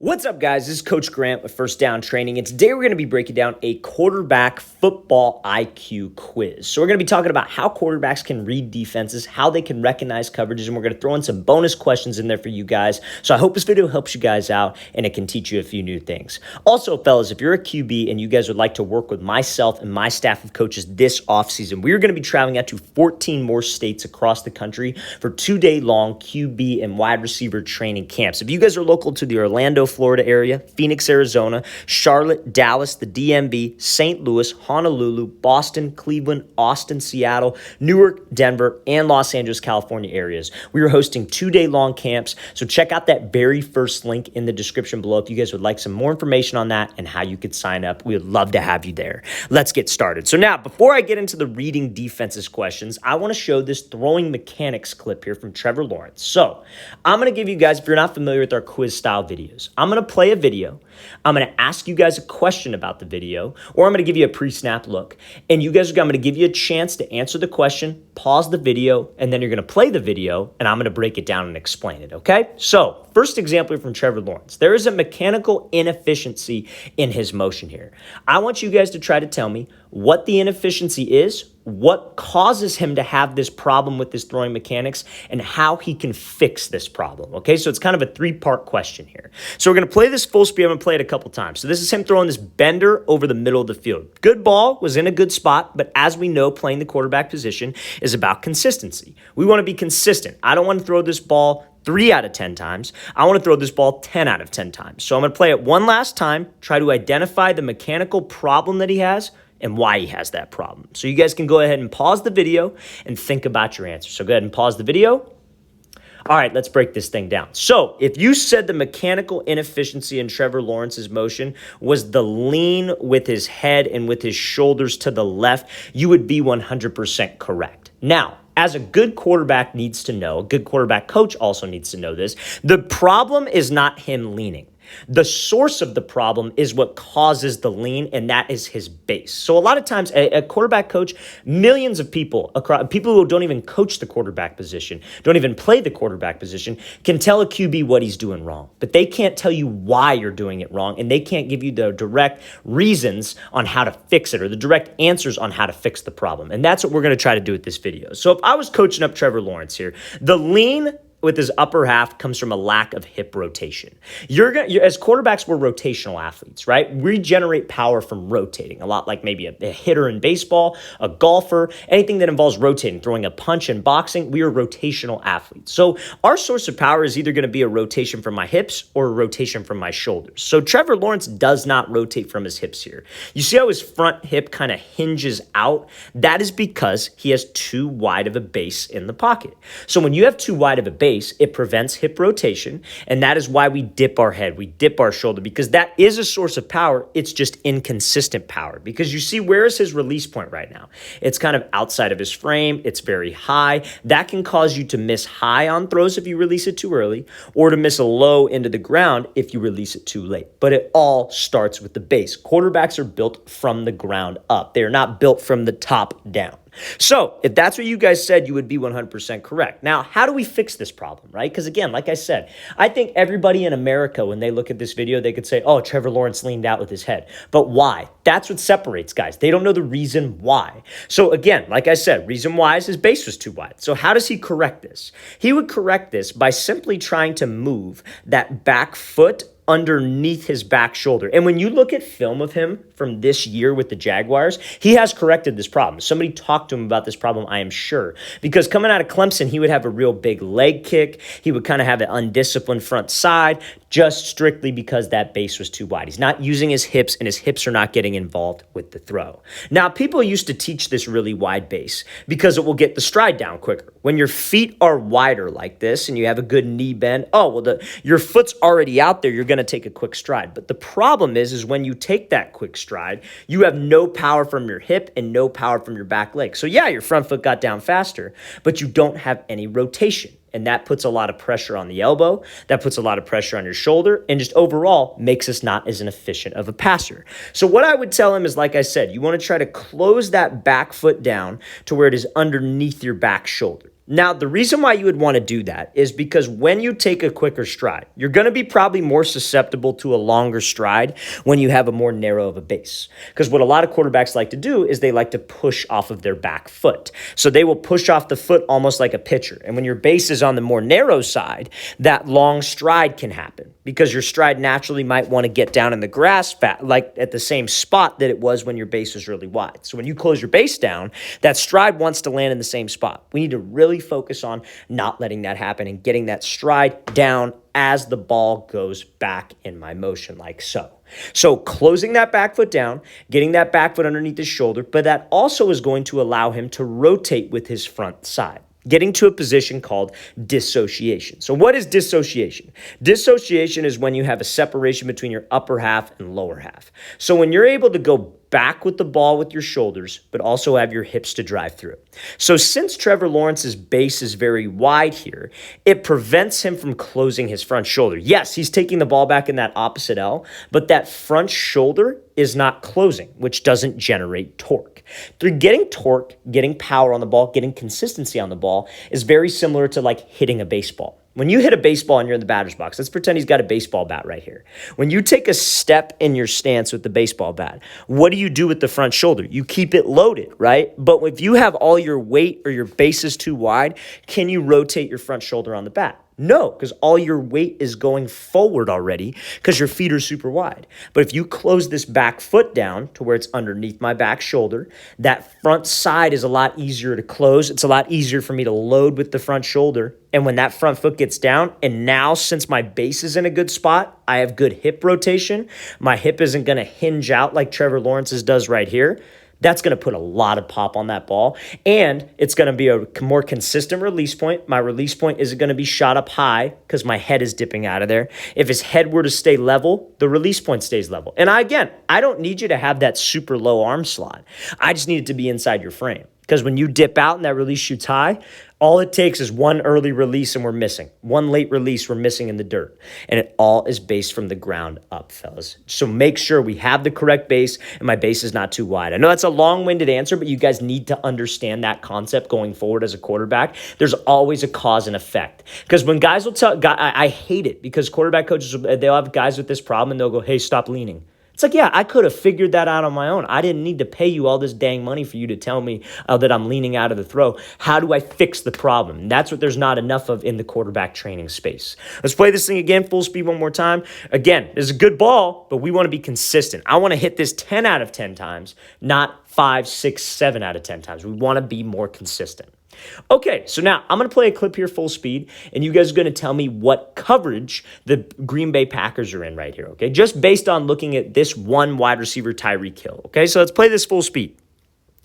What's up, guys? This is Coach Grant with First Down Training, and today we're going to be breaking down a quarterback football IQ quiz. So we're going to be talking about how quarterbacks can read defenses, how they can recognize coverages, and we're going to throw in some bonus questions in there for you guys. So I hope this video helps you guys out, and it can teach you a few new things. Also, fellas, if you're a QB and you guys would like to work with myself and my staff of coaches this offseason, we're going to be traveling out to 14 more states across the country for 2-day-long QB and wide receiver training camps. If you guys are local to the Orlando, Florida area, Phoenix, Arizona, Charlotte, Dallas, the DMV, St. Louis, Honolulu, Boston, Cleveland, Austin, Seattle, Newark, Denver, and Los Angeles, California areas. We are hosting 2-day-long camps, so check out that very first link in the description below if you guys would like some more information on that and how you could sign up. We would love to have you there. Let's get started. So now, before I get into the reading defenses questions, I want to show this throwing mechanics clip here from Trevor Lawrence. So I'm going to give you guys, if you're not familiar with our quiz style videos, I'm going to play a video. I'm going to ask you guys a question about the video, or I'm going to give you a pre-snap look. And you guys, I'm going to give you a chance to answer the question, pause the video, and then you're going to play the video, and I'm going to break it down and explain it, okay? So, first example from Trevor Lawrence. There is a mechanical inefficiency in his motion here. I want you guys to try to tell me what the inefficiency is, what causes him to have this problem with his throwing mechanics, and how he can fix this problem, okay? So it's kind of a three-part question here. So we're going to play this full speed. I'm going to play it a couple times. So this is him throwing this bender over the middle of the field. Good ball, was in a good spot, but as we know, playing the quarterback position is about consistency. We want to be consistent. I don't want to throw this ball 3 out of 10 times. I want to throw this ball 10 out of 10 times. So I'm going to play it one last time, try to identify the mechanical problem that he has and why he has that problem. So you guys can go ahead and pause the video and think about your answer. So go ahead and pause the video. All right, let's break this thing down. So if you said the mechanical inefficiency in Trevor Lawrence's motion was the lean with his head and with his shoulders to the left, you would be 100% correct. Now, as a good quarterback needs to know, a good quarterback coach also needs to know this, the problem is not him leaning. The source of the problem is what causes the lean, and that is his base. So a lot of times, a quarterback coach, millions of people, people who don't even coach the quarterback position, don't even play the quarterback position, can tell a QB what he's doing wrong. But they can't tell you why you're doing it wrong, and they can't give you the direct reasons on how to fix it or the direct answers on how to fix the problem. And that's what we're going to try to do with this video. So if I was coaching up Trevor Lawrence here, the lean with his upper half comes from a lack of hip rotation. As quarterbacks, we're rotational athletes, right? We generate power from rotating, a lot like maybe a hitter in baseball, a golfer, anything that involves rotating, throwing a punch in boxing, we are rotational athletes. So our source of power is either going to be a rotation from my hips or a rotation from my shoulders. So Trevor Lawrence does not rotate from his hips here. You see how his front hip kind of hinges out? That is because he has too wide of a base in the pocket. So when you have too wide of a base, it prevents hip rotation, and that is why we dip our head, we dip our shoulder, because that is a source of power. It's just inconsistent power, because you see, where is his release point right now? It's kind of outside of his frame. It's very high. That can cause you to miss high on throws if you release it too early, or to miss a low into the ground if you release it too late. But it all starts with the base. Quarterbacks are built from the ground up. They are not built from the top down. So if that's what you guys said, you would be 100% correct. Now, how do we fix this problem, right? Because again, like I said, I think everybody in America, when they look at this video, they could say, oh, Trevor Lawrence leaned out with his head. But why? That's what separates guys. They don't know the reason why. So again, like I said, reason why is his base was too wide. So how does he correct this? He would correct this by simply trying to move that back foot underneath his back shoulder. And when you look at film of him from this year with the Jaguars, he has corrected this problem. Somebody talked to him about this problem, I am sure, because coming out of Clemson, he would have a real big leg kick. He would kind of have an undisciplined front side, just strictly because that base was too wide. He's not using his hips, and his hips are not getting involved with the throw. Now, people used to teach this really wide base because it will get the stride down quicker. When your feet are wider like this and you have a good knee bend, your foot's already out there, you're going to take a quick stride. But the problem is when you take that quick stride, you have no power from your hip and no power from your back leg. So yeah, your front foot got down faster, but you don't have any rotation. And that puts a lot of pressure on the elbow. That puts a lot of pressure on your shoulder, and just overall makes us not as efficient of a passer. So what I would tell him is, like I said, you want to try to close that back foot down to where it is underneath your back shoulder. Now, the reason why you would want to do that is because when you take a quicker stride, you're going to be probably more susceptible to a longer stride when you have a more narrow of a base. Because what a lot of quarterbacks like to do is they like to push off of their back foot. So they will push off the foot almost like a pitcher. And when your base is on the more narrow side, that long stride can happen because your stride naturally might want to get down in the grass like at the same spot that it was when your base was really wide. So when you close your base down, that stride wants to land in the same spot. We need to really focus on not letting that happen and getting that stride down as the ball goes back in my motion like so. So closing that back foot down, getting that back foot underneath his shoulder, but that also is going to allow him to rotate with his front side, getting to a position called dissociation. So what is dissociation? Dissociation is when you have a separation between your upper half and lower half. So when you're able to go back with the ball with your shoulders, but also have your hips to drive through. So since Trevor Lawrence's base is very wide here, it prevents him from closing his front shoulder. Yes, he's taking the ball back in that opposite L, but that front shoulder is not closing, which doesn't generate torque. Through getting torque, getting power on the ball, getting consistency on the ball is very similar to like hitting a baseball. When you hit a baseball and you're in the batter's box, let's pretend he's got a baseball bat right here. When you take a step in your stance with the baseball bat, what do you do with the front shoulder? You keep it loaded, right? But if you have all your weight or your base is too wide, can you rotate your front shoulder on the bat? No, because all your weight is going forward already because your feet are super wide. But if you close this back foot down to where it's underneath my back shoulder, that front side is a lot easier to close. It's a lot easier for me to load with the front shoulder. And when that front foot gets down, and now since my base is in a good spot, I have good hip rotation, my hip isn't going to hinge out like Trevor Lawrence's does right here. That's going to put a lot of pop on that ball, and it's going to be a more consistent release point. My release point isn't going to be shot up high because my head is dipping out of there. If his head were to stay level, the release point stays level. And I don't need you to have that super low arm slot. I just need it to be inside your frame. Because when you dip out and that release shoots high, all it takes is one early release and we're missing. One late release we're missing in the dirt. And it all is based from the ground up, fellas. So make sure we have the correct base and my base is not too wide. I know that's a long-winded answer, but you guys need to understand that concept going forward as a quarterback. There's always a cause and effect. Because when guys will tell, I hate it because quarterback coaches, they'll have guys with this problem and they'll go, hey, stop leaning. It's like, yeah, I could have figured that out on my own. I didn't need to pay you all this dang money for you to tell me that I'm leaning out of the throw. How do I fix the problem? And that's what there's not enough of in the quarterback training space. Let's play this thing again, full speed one more time. Again, it's a good ball, but we want to be consistent. I want to hit this 10 out of 10 times, not 5, 6, 7 out of 10 times. We want to be more consistent. Okay, so now I'm going to play a clip here full speed, and you guys are going to tell me what coverage the Green Bay Packers are in right here, okay? Just based on looking at this one wide receiver, Tyreek Hill, okay? So let's play this full speed.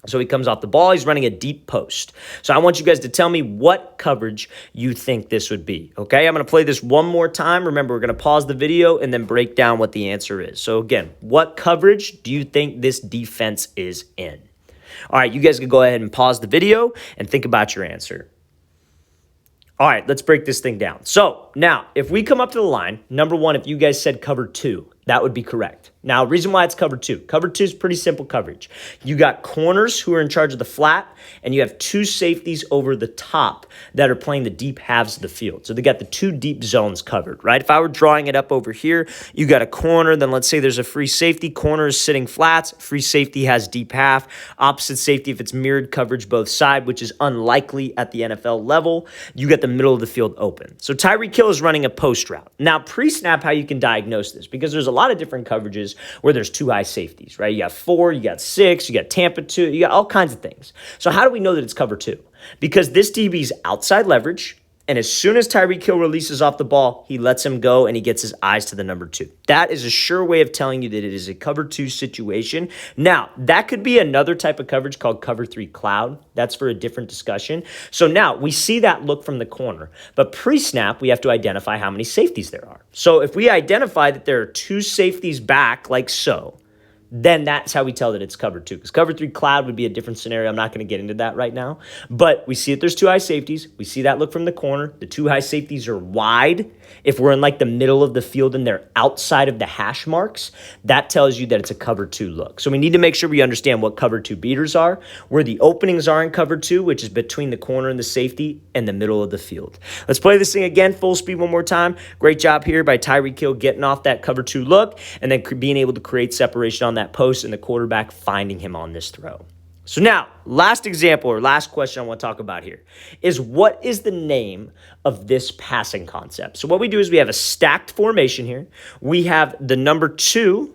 So he comes off the ball. He's running a deep post. So I want you guys to tell me what coverage you think this would be, okay? I'm going to play this one more time. Remember, we're going to pause the video and then break down what the answer is. So again, what coverage do you think this defense is in? All right, you guys can go ahead and pause the video and think about your answer. All right, let's break this thing down. So now, if we come up to the line, number one, if you guys said cover 2, that would be correct. Now, reason why it's cover 2. Cover 2 is pretty simple coverage. You got corners who are in charge of the flat, and you have 2 safeties over the top that are playing the deep halves of the field. So they got the 2 deep zones covered, right? If I were drawing it up over here, you got a corner, then let's say there's a free safety. Corner is sitting flats. Free safety has deep half. Opposite safety, if it's mirrored coverage both side, which is unlikely at the NFL level, you got the middle of the field open. So Tyreek Hill is running a post route. Now, pre-snap, how you can diagnose this, because there's a lot of different coverages where there's 2 high safeties, right? You got 4, you got 6, you got Tampa 2, you got all kinds of things. So how do we know that it's cover 2? Because this DB's outside leverage, and as soon as Tyreek Hill releases off the ball, he lets him go and he gets his eyes to the number 2. That is a sure way of telling you that it is a cover 2 situation. Now, that could be another type of coverage called cover 3 cloud. That's for a different discussion. So now we see that look from the corner, but pre-snap, we have to identify how many safeties there are. So if we identify that there are 2 safeties back like so, then that's how we tell that it's cover two. Because cover three cloud would be a different scenario. I'm not going to get into that right now. But we see that there's two high safeties. We see that look from the corner. The two high safeties are wide. If we're in like the middle of the field and they're outside of the hash marks, that tells you that it's a cover two look. So we need to make sure we understand what cover two beaters are, where the openings are in cover two, which is between the corner and the safety and the middle of the field. Let's play this thing again, full speed one more time. Great job here by Tyreek Hill getting off that cover two look and then being able to create separation on that post and the quarterback finding him on this throw. So now, last example or last question I want to talk about here is what is the name of this passing concept? So what we do is we have a stacked formation here. We have the number 2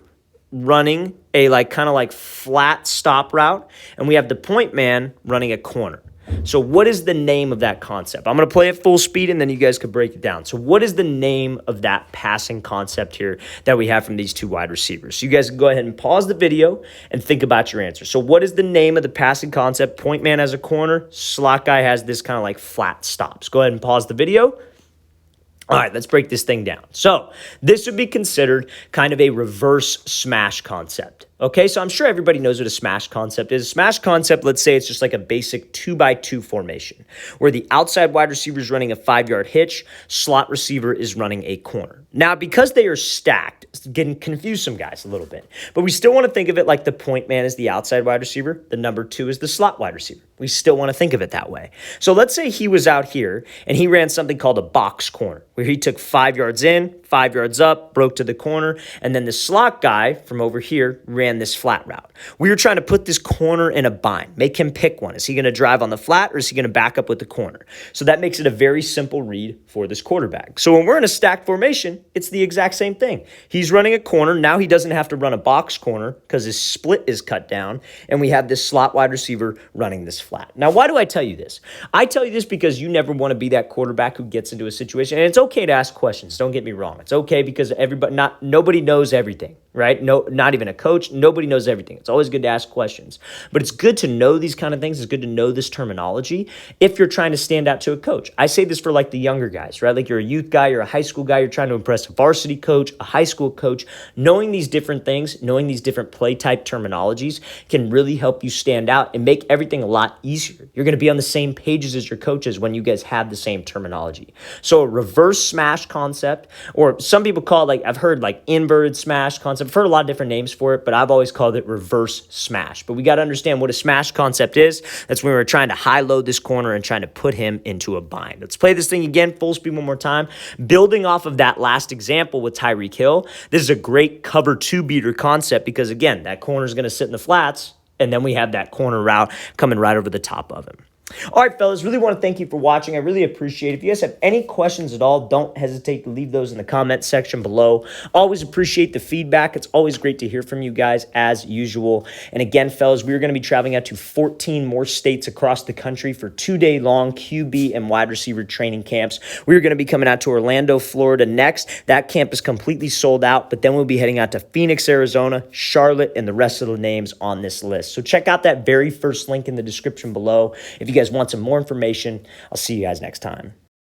running a kind of flat stop route, and we have the point man running a corner. So what is the name of that concept? I'm going to play it full speed, and then you guys could break it down. So what is the name of that passing concept here that we have from these two wide receivers? So you guys can go ahead and pause the video and think about your answer. So what is the name of the passing concept? Point man has a corner. Slot guy has this kind of flat stops. Go ahead and pause the video. All right, let's break this thing down. So this would be considered kind of a reverse smash concept. Okay, so I'm sure everybody knows what a smash concept is. A smash concept, let's say it's just like a basic 2x2 formation where the outside wide receiver is running a 5-yard hitch, slot receiver is running a corner. Now, because they are stacked, it's getting confused some guys a little bit, but we still want to think of it like the point man is the outside wide receiver, the number 2 is the slot wide receiver. We still want to think of it that way. So let's say he was out here and he ran something called a box corner where he took 5 yards in, 5 yards up, broke to the corner, and then the slot guy from over here ran this flat route. We were trying to put this corner in a bind, make him pick one. Is he going to drive on the flat or is he going to back up with the corner? So that makes it a very simple read for this quarterback. So when we're in a stacked formation, it's the exact same thing. He's running a corner. Now he doesn't have to run a box corner because his split is cut down, and we have this slot wide receiver running this flat. Now, why do I tell you this? I tell you this because you never want to be that quarterback who gets into a situation, and it's okay to ask questions. Don't get me wrong. It's okay because nobody knows everything, right? No, not even a coach. Nobody knows everything. It's always good to ask questions, but it's good to know these kind of things. It's good to know this terminology if you're trying to stand out to a coach. I say this for the younger guys, right? Like you're a youth guy, you're a high school guy, you're trying to impress a varsity coach, a high school coach. Knowing these different things, knowing these different play type terminologies can really help you stand out and make everything a lot easier. You're going to be on the same pages as your coaches when you guys have the same terminology. So a reverse smash concept, or some people call it I've heard inverted smash concept. I've heard a lot of different names for it, but I've always called it reverse smash. But we got to understand what a smash concept is. That's when we're trying to high load this corner and trying to put him into a bind. Let's play this thing again, full speed one more time. Building off of that last example with Tyreek Hill, this is a great cover 2 beater concept because, again, that corner is going to sit in the flats, and then we have that corner route coming right over the top of him. All right, fellas, really want to thank you for watching. I really appreciate it. If you guys have any questions at all, don't hesitate to leave those in the comment section below. Always appreciate the feedback. It's always great to hear from you guys as usual. And again, fellas, we are going to be traveling out to 14 more states across the country for 2-day-long QB and wide receiver training camps. We're going to be coming out to Orlando, Florida next. That camp is completely sold out, but then we'll be heading out to Phoenix, Arizona, Charlotte, and the rest of the names on this list. So check out that very first link in the description below. If you guys want some more information, I'll see you guys next time.